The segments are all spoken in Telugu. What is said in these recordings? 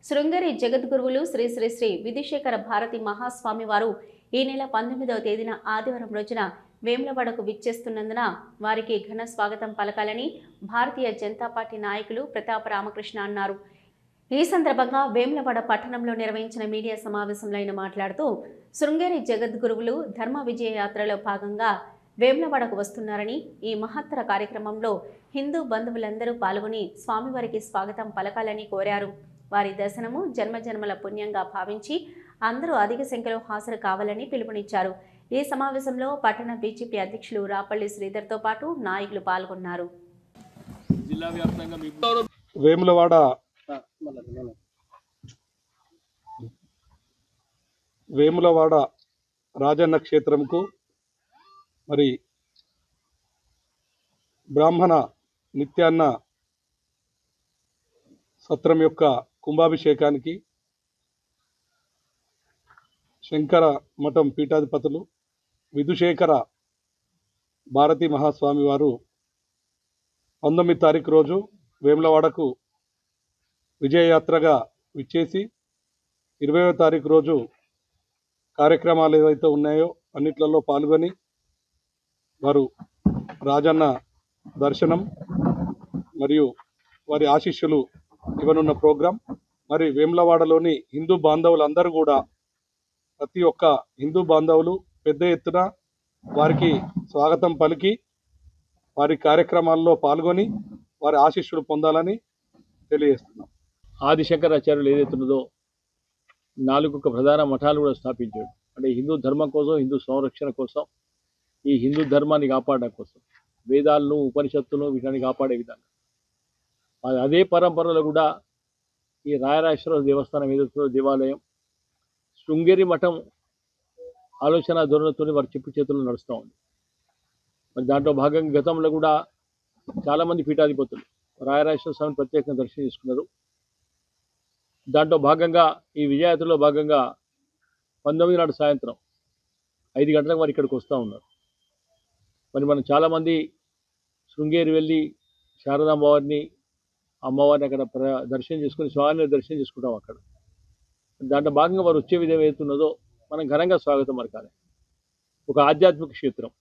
శృంగేరి జగద్గురువులు శ్రీ శ్రీ శ్రీ విధుశేఖర భారతి మహాస్వామి వారు ఈ నెల 19వ తేదీన ఆదివారం రోజున వేములవాడకు విచ్చేస్తున్నందున వారికి ఘన స్వాగతం పలకాలని భారతీయ జనతా పార్టీ నాయకులు ప్రతాప రామకృష్ణ అన్నారు. ఈ సందర్భంగా వేములవాడ పట్టణంలో నిర్వహించిన మీడియా సమావేశంలో ఆయన మాట్లాడుతూ శృంగేరి జగద్గురువులు ధర్మ విజయ యాత్రలో భాగంగా వేములవాడకు వస్తున్నారని, ఈ మహత్తర కార్యక్రమంలో హిందూ బంధువులందరూ పాల్గొని స్వామివారికి స్వాగతం పలకాలని కోరారు. వారి దర్శనము జన్మజన్మల పుణ్యంగా భావించి అందరూ అధిక సంఖ్యలో హాజరు కావాలని పిలుపునిచ్చారు. ఈ సమావేశంలో పట్టణ బీజేపీ అధ్యక్షులు రాపల్లి శ్రీధర్తో పాటు నాయకులు పాల్గొన్నారు. వేములవాడ రాజన్న క్షేత్రంకు మరి బ్రాహ్మణ నిత్యాన్న సత్రం యొక్క కుంభాభిషేకానికి శంకర మఠం పీఠాధిపతులు విధుశేఖర భారతీ మహాస్వామి వారు 19వ తారీఖు రోజు వేములవాడకు విజయయాత్రగా విచ్చేసి 20వ తారీఖు రోజు కార్యక్రమాలు ఏవైతే ఉన్నాయో అన్నిట్లలో పాల్గొని వారు రాజన్న దర్శనం మరియు వారి ఆశీస్సులు ఇవ్వనున్న ప్రోగ్రాం. మరి వేములవాడలోని హిందూ బాంధవులందరూ కూడా ప్రతి ఒక్క హిందూ బాంధవులు పెద్ద ఎత్తున వారికి స్వాగతం పలికి వారి కార్యక్రమాల్లో పాల్గొని వారి ఆశీస్సులు పొందాలని తెలియజేస్తున్నాం. ఆదిశంకరాచార్యులు ఏదైతున్నదో 4 ప్రధాన మఠాలు కూడా స్థాపించాడు. అంటే హిందూ ధర్మం కోసం, హిందూ సంరక్షణ కోసం, ఈ హిందూ ధర్మాన్ని కాపాడడం కోసం వేదాలను, ఉపనిషత్తులను వీటిని కాపాడే విధంగా అదే పరంపరలో కూడా ఈ రాయరాజేశ్వర దేవస్థానం ఏదైతుందో దేవాలయం శృంగేరి మఠం ఆలోచన ధోరణితో వారి చెప్పు చేతుల్లో నడుస్తూ ఉంది. మరి దాంట్లో భాగంగా గతంలో కూడా చాలామంది పీఠాధిపతులు రాయరాజేశ్వర స్వామిని ప్రత్యేకంగా దర్శనం చేసుకున్నారు. దాంట్లో భాగంగా ఈ విజయయాత్రలో భాగంగా 19 నాడు సాయంత్రం 5 గంటలకు వారు ఇక్కడికి వస్తూ ఉన్నారు. మరి మనం చాలామంది శృంగేరి వెళ్ళి శారదామ్మవారిని, అమ్మవారిని అక్కడ దర్శనం చేసుకుని స్వామిని దర్శనం చేసుకుంటాం. అక్కడ దాంట్లో భాగంగా వారు వచ్చే విధం ఏదైతున్నదో మనం ఘనంగా స్వాగతం పలకాలి. ఒక ఆధ్యాత్మిక క్షేత్రం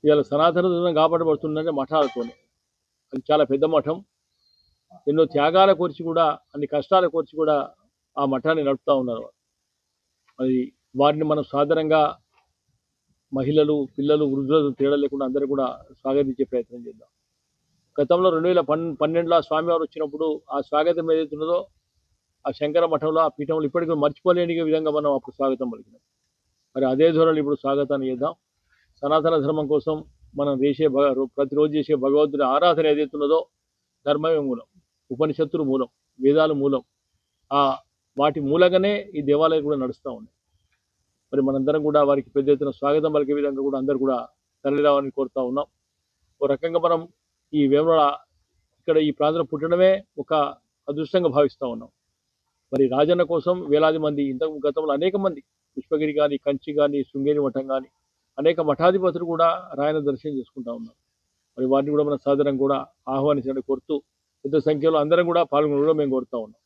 ఇవాళ సనాతన ధర్మం కాపాడబడుతుందంటే మఠాలతోనే. అది చాలా పెద్ద మఠం. ఎన్నో త్యాగాల కోర్చి కూడా, అన్ని కష్టాల కోర్చి కూడా ఆ మఠాన్ని నడుపుతూ ఉన్నారు. మరి వారిని మనం సాధారణంగా మహిళలు, పిల్లలు, వృద్ధులు తేడా లేకుండా అందరూ కూడా స్వాగతించే ప్రయత్నం చేద్దాం. గతంలో 2012లో స్వామివారు వచ్చినప్పుడు ఆ స్వాగతం ఏదైతున్నదో ఆ శంకర మఠంలో, ఆ పీఠంలో ఇప్పటికీ మర్చిపోలేని విధంగా మనం అప్పుడు స్వాగతం పలికినాం. మరి అదే ధోరణి ఇప్పుడు స్వాగతాన్ని చేద్దాం. సనాతన ధర్మం కోసం మనం ప్రతిరోజు చేసే భగవంతుడి ఆరాధన ఏదైతున్నదో ధర్మమే మూలం, ఉపనిషత్తులు మూలం, వేదాలు మూలం. వాటి మూలంగానే ఈ దేవాలయం కూడా నడుస్తూ ఉంది. మరి మనందరం కూడా వారికి పెద్ద ఎత్తున స్వాగతం పలికే విధంగా కూడా అందరూ కూడా తరలిరావాలని కోరుతూ ఉన్నాం. ఓ రకంగా మనం ఈ వేములవాడ ఇక్కడ ఈ ప్రాంతంలో పుట్టడమే ఒక అదృష్టంగా భావిస్తూ ఉన్నాం. మరి రాజన్న కోసం వేలాది మంది, ఇంతకు గతంలో అనేక మంది పుష్పగిరి కానీ, కంచి కానీ, శృంగేరి మఠం కానీ అనేక మఠాధిపతులు కూడా రాయన దర్శనం చేసుకుంటూ ఉన్నారు. మరి వారిని కూడా మన సాధారణంగా కూడా ఆహ్వానించడానికి కోరుతూ పెద్ద సంఖ్యలో అందరం కూడా పాల్గొనడం మేము కోరుతూ ఉన్నాం.